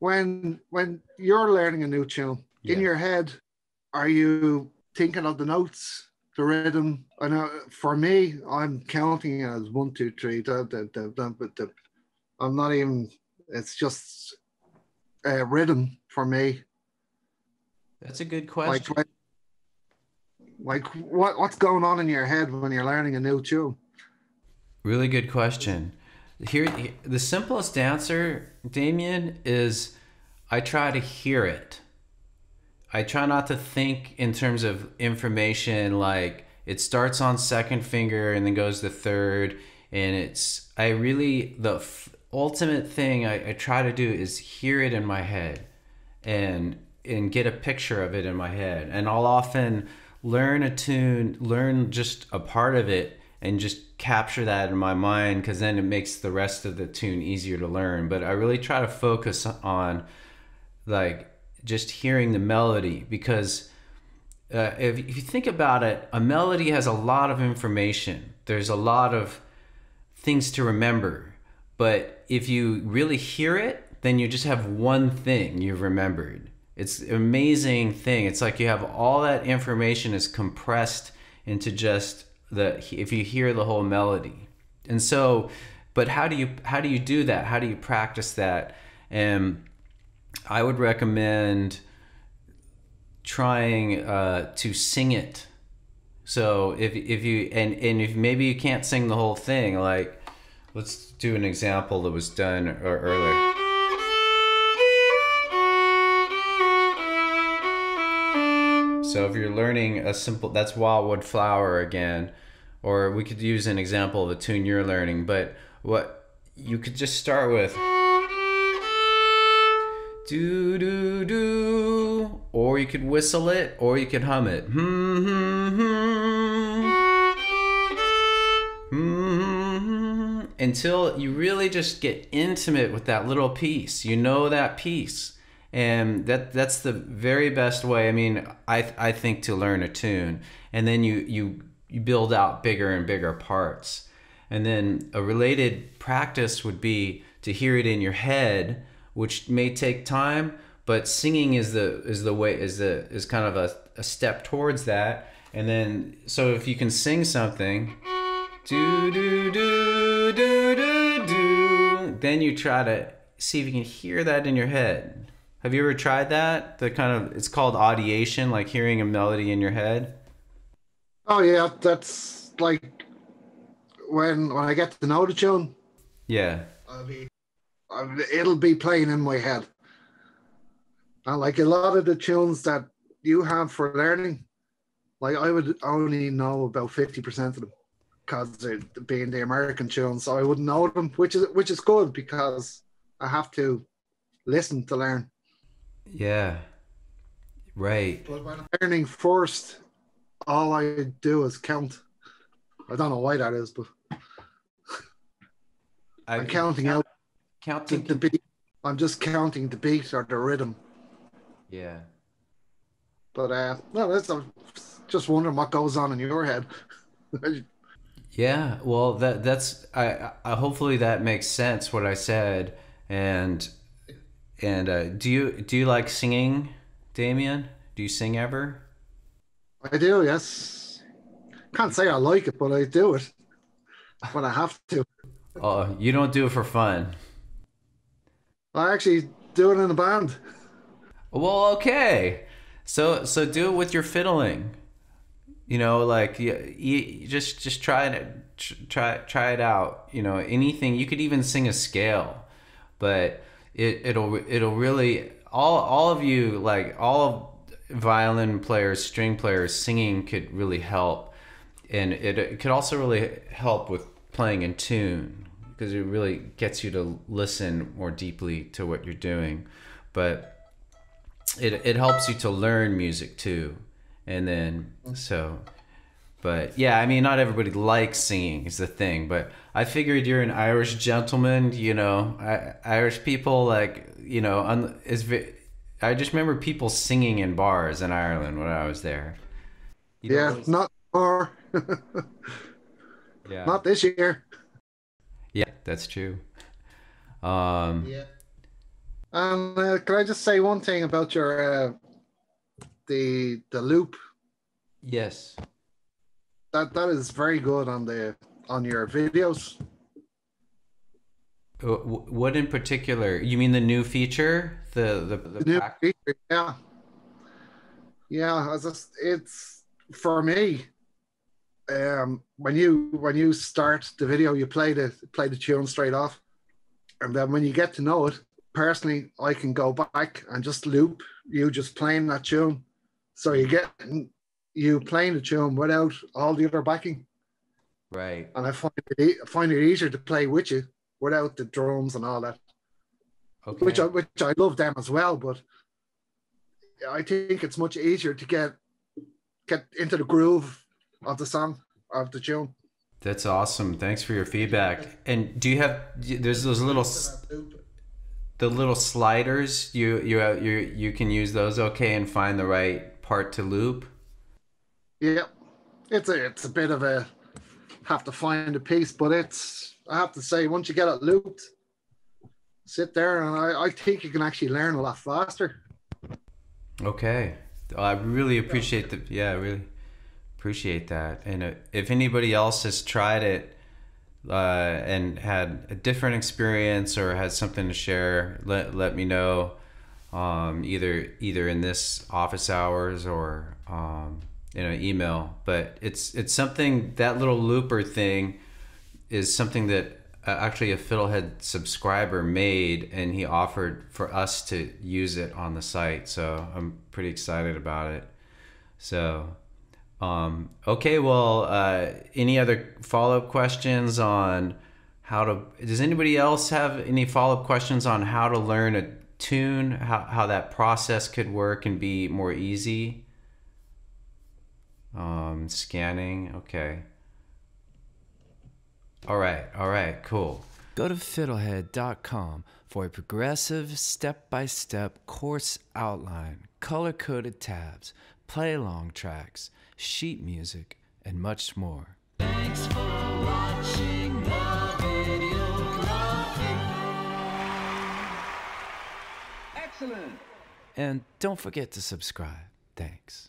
when you're learning a new tune in Yeah. your head, are you thinking of the notes, the rhythm? I know for me, I'm counting as one, two, three. I'm not even. It's just rhythm for me. That's a good Like question. like, like what's going on in your head when you're learning a new tune? Really good question. The simplest answer, Damien, is I try to hear it. I try not to think in terms of information like it starts on second finger and then goes to third. And I really, ultimate thing I try to do is hear it in my head and get a picture of it in my head. And I'll often learn a tune, learn just a part of it, and just capture that in my mind because then it makes the rest of the tune easier to learn. But I really try to focus on like just hearing the melody because if you think about it, a melody has a lot of information. There's a lot of things to remember. But if you really hear it, then you just have one thing you've remembered. It's an amazing thing. It's like you have all that information is compressed into just if you hear the whole melody. And so, but how do you do that? How do you practice that? And I would recommend trying to sing it. So if you and if maybe you can't sing the whole thing, like let's do an example that was done earlier. So if you're learning a simple, that's Wildwood Flower again, or we could use an example of a tune you're learning, but what you could just start with do do do, or you could whistle it, or you could hum it. Until you really just get intimate with that little piece. You know that piece. And that's the very best way. I mean, I think to learn a tune. And then you build out bigger and bigger parts. And then a related practice would be to hear it in your head, which may take time, but singing is kind of a step towards that. And then so if you can sing something, do do do do do do, then you try to see if you can hear that in your head. Have you ever tried that? It's called audiation, like hearing a melody in your head. Oh yeah, that's like when I get to know the tune, Yeah. I'll be, it'll be playing in my head. And like a lot of the tunes that you have for learning, like I would only know about 50% of them because they're being the American tunes, so I wouldn't know them, which is good because I have to listen to learn. Yeah. Right. But when I'm learning first, all I do is count. I don't know why that is, but I'm I counting out counting the can, beat. I'm just counting the beat or the rhythm. yeah. But no, I'm just wondering what goes on in your head. Yeah, well, that's I hopefully that makes sense what I said, and do you like singing, Damien? Do you sing ever? I do, yes. Can't say I like it, but I do it when I have to. Oh, you don't do it for fun. I actually do it in a band. Well, okay. So do it with your fiddling. You know, like you just try it try it out. You know, anything you could even sing a scale, but it'll really all of you like all violin players, string players, singing could really help, and it could also really help with playing in tune because it really gets you to listen more deeply to what you're doing, but it helps you to learn music too, and then so. But yeah, I mean, not everybody likes singing is the thing. But I figured you're an Irish gentleman, you know. Irish people like, you know, I just remember people singing in bars in Ireland when I was there. You don't Yeah, really. not more. Yeah. Not this year. Yeah, that's true. Um, Yeah. And can I just say one thing about your the loop? Yes. That is very good on your videos. What in particular? You mean the new feature? The The new pack? feature, yeah, yeah. It's for me. When you start the video, you play the tune straight off, and then when you get to know it, personally, I can go back and just loop you just playing that tune, so you get you playing the tune without all the other backing, Right. and find it easier to play with you without the drums and all that, Okay. which I love them as well, but I think it's much easier to get into the groove of the song of the tune. That's awesome. Thanks for your feedback. And do you have there's those little the little sliders you can use those okay and find the right part to loop? Yeah, it's a bit of a have to find a piece, but it's I have to say once you get it looped, sit there and I think you can actually learn a lot faster. Okay. I really appreciate the yeah, I really appreciate that. And if anybody else has tried it and had a different experience or has something to share, let me know. Either in this office hours or in an email. But it's something that little looper thing is something that actually a Fiddlehead subscriber made, and he offered for us to use it on the site. So I'm pretty excited about it. So okay, well, any other follow-up questions on how to, does anybody else have any follow-up questions on how to learn a tune, how that process could work and be more easy? Scanning, okay. All right, cool. Go to fiddlehead.com for a progressive step-by-step course outline, color-coded tabs, play-along tracks, sheet music, and much more. Thanks for watching the videography. Excellent. And don't forget to subscribe. Thanks.